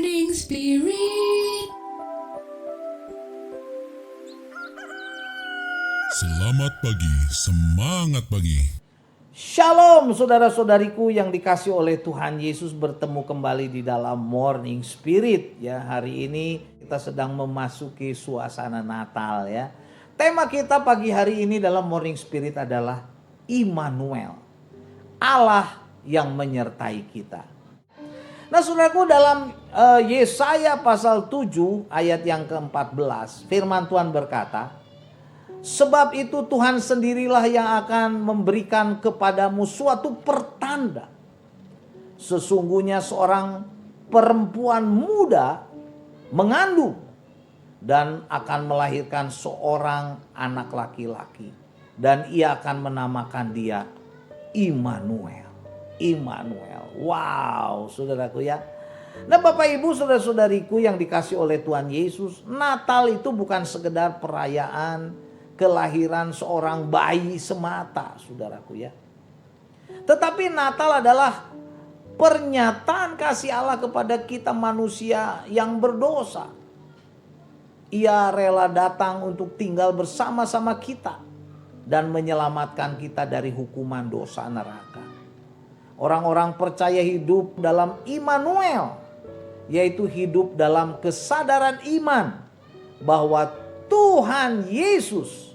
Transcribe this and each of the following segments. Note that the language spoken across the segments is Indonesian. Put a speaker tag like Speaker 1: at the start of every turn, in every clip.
Speaker 1: Morning Spirit.
Speaker 2: Selamat pagi, semangat pagi.
Speaker 3: Shalom saudara-saudariku yang dikasih oleh Tuhan Yesus, bertemu kembali di dalam Morning Spirit ya. Hari ini kita sedang memasuki suasana Natal ya. Tema kita pagi hari ini dalam Morning Spirit adalah Immanuel, Allah yang menyertai kita. Nah saudaraku, dalam Yesaya pasal 7 ayat yang ke-14 firman Tuhan berkata, sebab itu Tuhan sendirilah yang akan memberikan kepadamu suatu pertanda. Sesungguhnya seorang perempuan muda mengandung dan akan melahirkan seorang anak laki-laki. Dan ia akan menamakan dia Immanuel. Immanuel. Wow, saudaraku ya. Nah Bapak Ibu saudara-saudariku yang dikasih oleh Tuhan Yesus, Natal itu bukan sekedar perayaan kelahiran seorang bayi semata, saudaraku ya. Tetapi Natal adalah pernyataan kasih Allah kepada kita manusia yang berdosa. Ia rela datang untuk tinggal bersama-sama kita dan menyelamatkan kita dari hukuman dosa neraka. Orang-orang percaya hidup dalam Immanuel, yaitu hidup dalam kesadaran iman bahwa Tuhan Yesus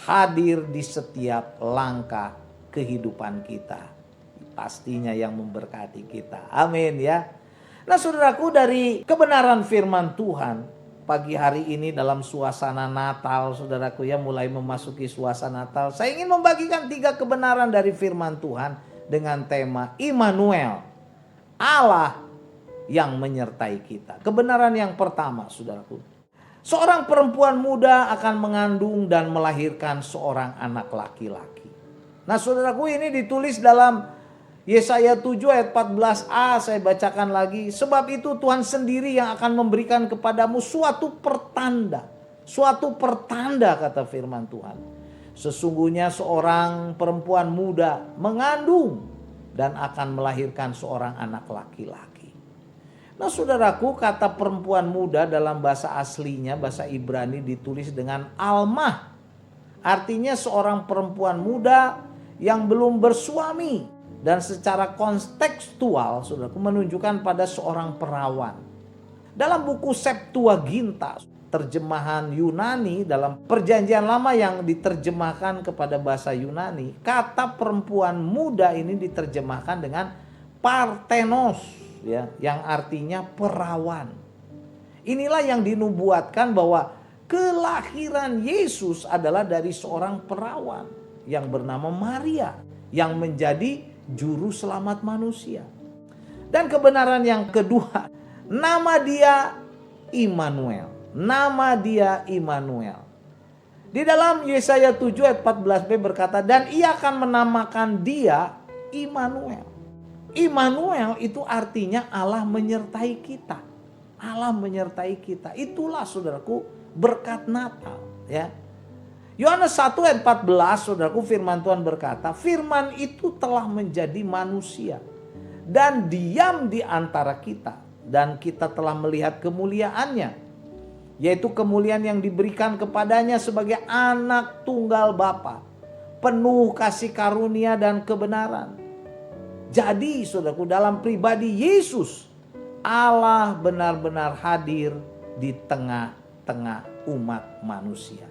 Speaker 3: hadir di setiap langkah kehidupan kita. Pastinya yang memberkati kita. Amin ya. Nah saudaraku, dari kebenaran firman Tuhan pagi hari ini dalam suasana Natal, saudaraku ya, mulai memasuki suasana Natal, saya ingin membagikan 3 kebenaran dari firman Tuhan dengan tema Immanuel, Allah yang menyertai kita. Kebenaran yang pertama, saudaraku, seorang perempuan muda akan mengandung dan melahirkan seorang anak laki-laki. Nah saudaraku, ini ditulis dalam Yesaya 7 ayat 14a, saya bacakan lagi. Sebab itu Tuhan sendiri yang akan memberikan kepadamu suatu pertanda. Suatu pertanda, kata firman Tuhan. Sesungguhnya seorang perempuan muda mengandung dan akan melahirkan seorang anak laki-laki. Nah saudaraku, kata perempuan muda dalam bahasa aslinya, bahasa Ibrani, ditulis dengan almah. Artinya seorang perempuan muda yang belum bersuami. Dan secara kontekstual, saudaraku, menunjukkan pada seorang perawan. Dalam buku Septuaginta, terjemahan Yunani dalam perjanjian lama yang diterjemahkan kepada bahasa Yunani, kata perempuan muda ini diterjemahkan dengan parthenos, ya, yang artinya perawan. Inilah yang dinubuatkan bahwa kelahiran Yesus adalah dari seorang perawan yang bernama Maria, yang menjadi juru selamat manusia. Dan kebenaran yang kedua, nama dia Immanuel. Nama dia Immanuel. Di dalam Yesaya 7 ayat 14b berkata, dan ia akan menamakan dia Immanuel. Immanuel itu artinya Allah menyertai kita. Allah menyertai kita. Itulah saudaraku berkat Natal ya. Yohanes 1 ayat 14, saudaraku, firman Tuhan berkata, firman itu telah menjadi manusia dan diam di antara kita, dan kita telah melihat kemuliaannya, yaitu kemuliaan yang diberikan kepadanya sebagai anak tunggal Bapa, penuh kasih karunia dan kebenaran. Jadi saudaraku, dalam pribadi Yesus, Allah benar-benar hadir di tengah-tengah umat manusia.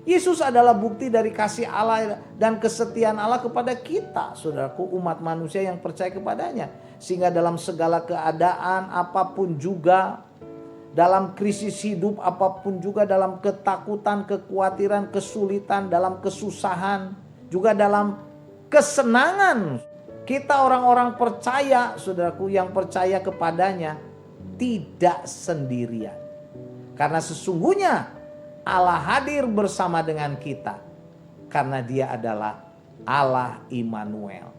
Speaker 3: Yesus adalah bukti dari kasih Allah dan kesetiaan Allah kepada kita, saudaraku, umat manusia yang percaya kepadanya. Sehingga dalam segala keadaan apapun juga, dalam krisis hidup apapun juga, dalam ketakutan, kekhawatiran, kesulitan, dalam kesusahan, juga dalam kesenangan, kita orang-orang percaya, saudaraku, yang percaya kepadanya tidak sendirian. Karena sesungguhnya Allah hadir bersama dengan kita karena dia adalah Allah Immanuel.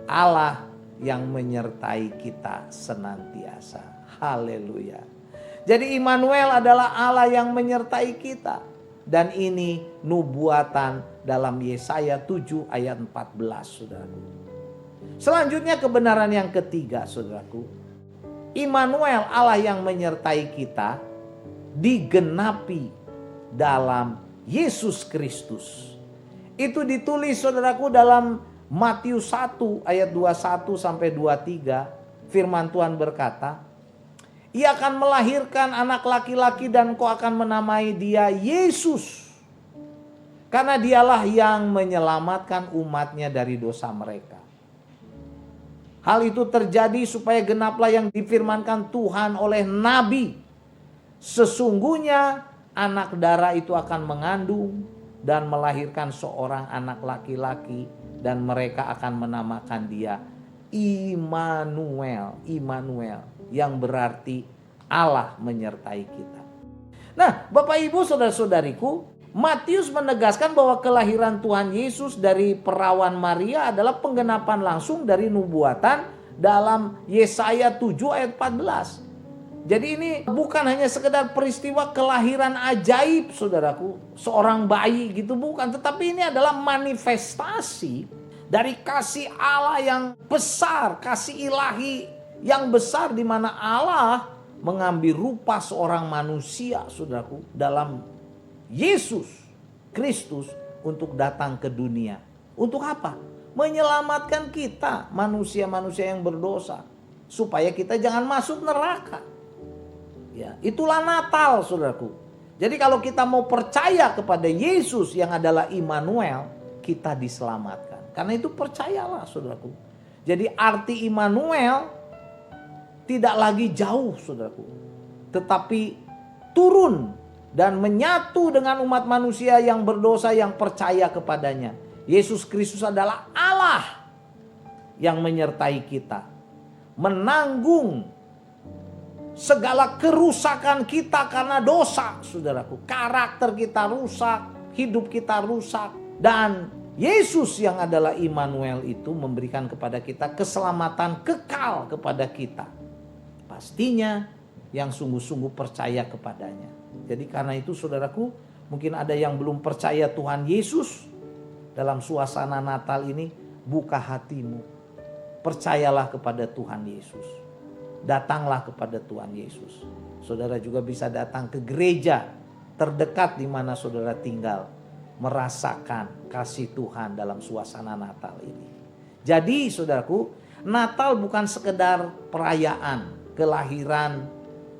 Speaker 3: Allah yang menyertai kita senantiasa. Haleluya. Jadi Immanuel adalah Allah yang menyertai kita. Dan ini nubuatan dalam Yesaya 7 ayat 14, saudaraku. Selanjutnya kebenaran yang ketiga, saudaraku. Immanuel, Allah yang menyertai kita, digenapi dalam Yesus Kristus. Itu ditulis saudaraku dalam Matius 1 ayat 21 sampai 23. Firman Tuhan berkata, ia akan melahirkan anak laki-laki dan kau akan menamai dia Yesus. Karena dialah yang menyelamatkan umatnya dari dosa mereka. Hal itu terjadi supaya genaplah yang difirmankan Tuhan oleh Nabi. Sesungguhnya anak darah itu akan mengandung dan melahirkan seorang anak laki-laki. Dan mereka akan menamakan dia Immanuel. Immanuel yang berarti Allah menyertai kita. Nah, Bapak Ibu saudara-saudariku, Matius menegaskan bahwa kelahiran Tuhan Yesus dari perawan Maria adalah penggenapan langsung dari nubuatan dalam Yesaya 7 ayat 14. Jadi ini bukan hanya sekedar peristiwa kelahiran ajaib saudaraku, seorang bayi gitu, bukan. Tetapi ini adalah manifestasi dari kasih Allah yang besar, kasih ilahi yang besar, di mana Allah mengambil rupa seorang manusia saudaraku dalam Yesus Kristus untuk datang ke dunia. Untuk apa? Menyelamatkan kita manusia-manusia yang berdosa supaya kita jangan masuk neraka. Ya, itulah Natal saudaraku. Jadi kalau kita mau percaya kepada Yesus yang adalah Immanuel, kita diselamatkan. Karena itu percayalah saudaraku. Jadi arti Immanuel tidak lagi jauh saudaraku, tetapi turun dan menyatu dengan umat manusia yang berdosa yang percaya kepadanya. Yesus Kristus adalah Allah yang menyertai kita, menanggung segala kerusakan kita karena dosa saudaraku. Karakter kita rusak, hidup kita rusak, dan Yesus yang adalah Immanuel itu memberikan kepada kita keselamatan kekal kepada kita. Pastinya yang sungguh-sungguh percaya kepadanya. Jadi karena itu saudaraku, mungkin ada yang belum percaya Tuhan Yesus. Dalam suasana Natal ini, buka hatimu. Percayalah kepada Tuhan Yesus. Datanglah kepada Tuhan Yesus. Saudara juga bisa datang ke gereja terdekat di mana saudara tinggal, merasakan kasih Tuhan dalam suasana Natal ini. Jadi saudaraku, Natal bukan sekedar perayaan kelahiran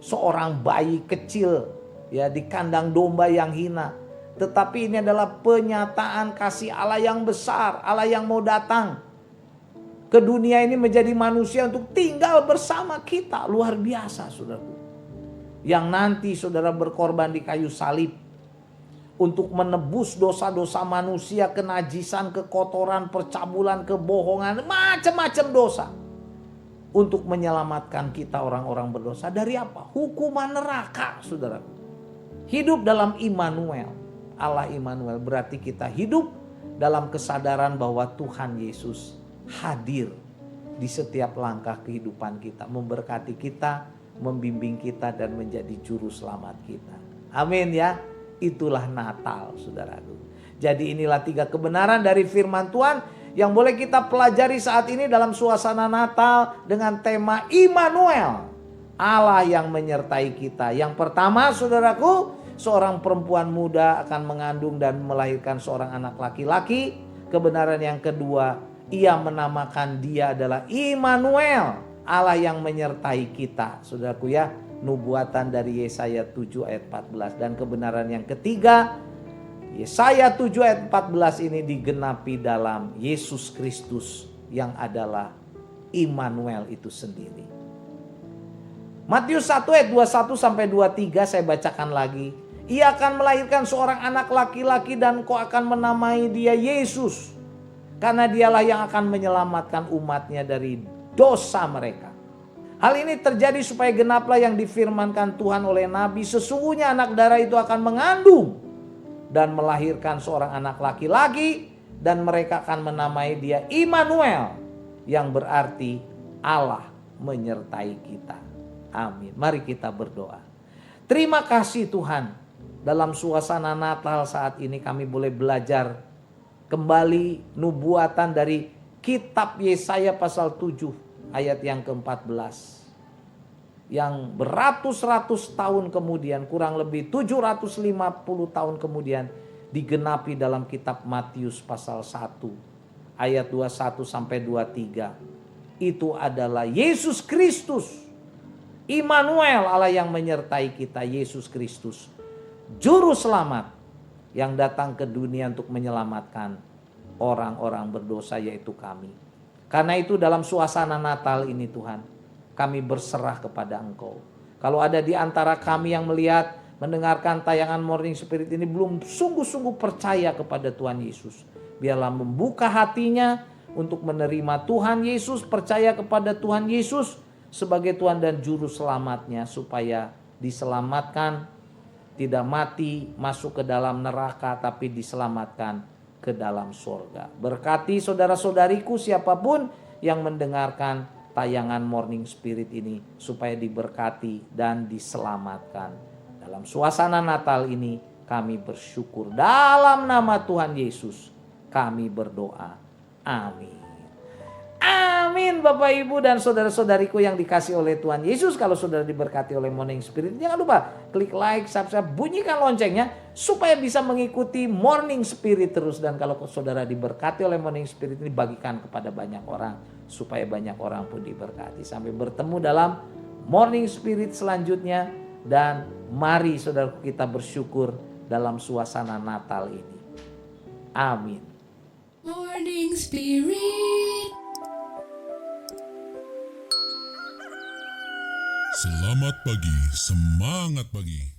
Speaker 3: seorang bayi kecil ya di kandang domba yang hina, tetapi ini adalah penyataan kasih Allah yang besar, Allah yang mau datang ke dunia ini menjadi manusia untuk tinggal bersama kita. Luar biasa saudaraku. Yang nanti saudara berkorban di kayu salib untuk menebus dosa-dosa manusia, kenajisan, kekotoran, percabulan, kebohongan, macam-macam dosa. Untuk menyelamatkan kita orang-orang berdosa dari apa? Hukuman neraka saudaraku. Hidup dalam Immanuel. Allah Immanuel berarti kita hidup dalam kesadaran bahwa Tuhan Yesus hadir di setiap langkah kehidupan kita, memberkati kita, membimbing kita, dan menjadi juru selamat kita. Amin ya. Itulah Natal saudaraku. Jadi inilah 3 kebenaran dari firman Tuhan yang boleh kita pelajari saat ini dalam suasana Natal dengan tema Immanuel, Allah yang menyertai kita. Yang pertama saudaraku, seorang perempuan muda akan mengandung dan melahirkan seorang anak laki-laki. Kebenaran yang kedua, ia menamakan dia adalah Immanuel, Allah yang menyertai kita. Saudaraku ya, nubuatan dari Yesaya 7 ayat 14. Dan kebenaran yang ketiga, Yesaya 7 ayat 14 ini digenapi dalam Yesus Kristus yang adalah Immanuel itu sendiri. Matius 1 ayat 21 sampai 23 saya bacakan lagi. Ia akan melahirkan seorang anak laki-laki dan kau akan menamai dia Yesus. Karena dialah yang akan menyelamatkan umatnya dari dosa mereka. Hal ini terjadi supaya genaplah yang difirmankan Tuhan oleh Nabi. Sesungguhnya anak darah itu akan mengandung dan melahirkan seorang anak laki-laki. Dan mereka akan menamai dia Immanuel, yang berarti Allah menyertai kita. Amin. Mari kita berdoa. Terima kasih Tuhan. Dalam suasana Natal saat ini kami boleh belajar kembali nubuatan dari kitab Yesaya pasal 7 ayat yang ke-14. yang beratus-ratus tahun kemudian, kurang lebih 750 tahun kemudian digenapi dalam kitab Matius pasal 1 ayat 21 sampai 23. Itu adalah Yesus Kristus, Immanuel, Allah yang menyertai kita, Yesus Kristus, juru selamat yang datang ke dunia untuk menyelamatkan orang-orang berdosa, yaitu kami. Karena itu dalam suasana Natal ini Tuhan, kami berserah kepada Engkau. Kalau ada di antara kami yang melihat, mendengarkan tayangan Morning Spirit ini belum sungguh-sungguh percaya kepada Tuhan Yesus, biarlah membuka hatinya untuk menerima Tuhan Yesus, percaya kepada Tuhan Yesus sebagai Tuhan dan Juru Selamatnya, supaya diselamatkan, tidak mati masuk ke dalam neraka, tapi diselamatkan ke dalam surga. Berkati saudara-saudariku siapapun yang mendengarkan tayangan Morning Spirit ini, supaya diberkati dan diselamatkan. Dalam suasana Natal ini kami bersyukur, dalam nama Tuhan Yesus kami berdoa. Amin. Amin Bapak Ibu dan saudara-saudariku yang dikasih oleh Tuhan Yesus. Kalau saudara diberkati oleh Morning Spirit, jangan lupa klik like, subscribe, bunyikan loncengnya supaya bisa mengikuti Morning Spirit terus. Dan kalau saudara diberkati oleh Morning Spirit ini, bagikan kepada banyak orang supaya banyak orang pun diberkati. Sampai bertemu dalam Morning Spirit selanjutnya, dan mari saudara kita bersyukur dalam suasana Natal ini. Amin.
Speaker 1: Morning Spirit.
Speaker 2: Selamat pagi, semangat pagi.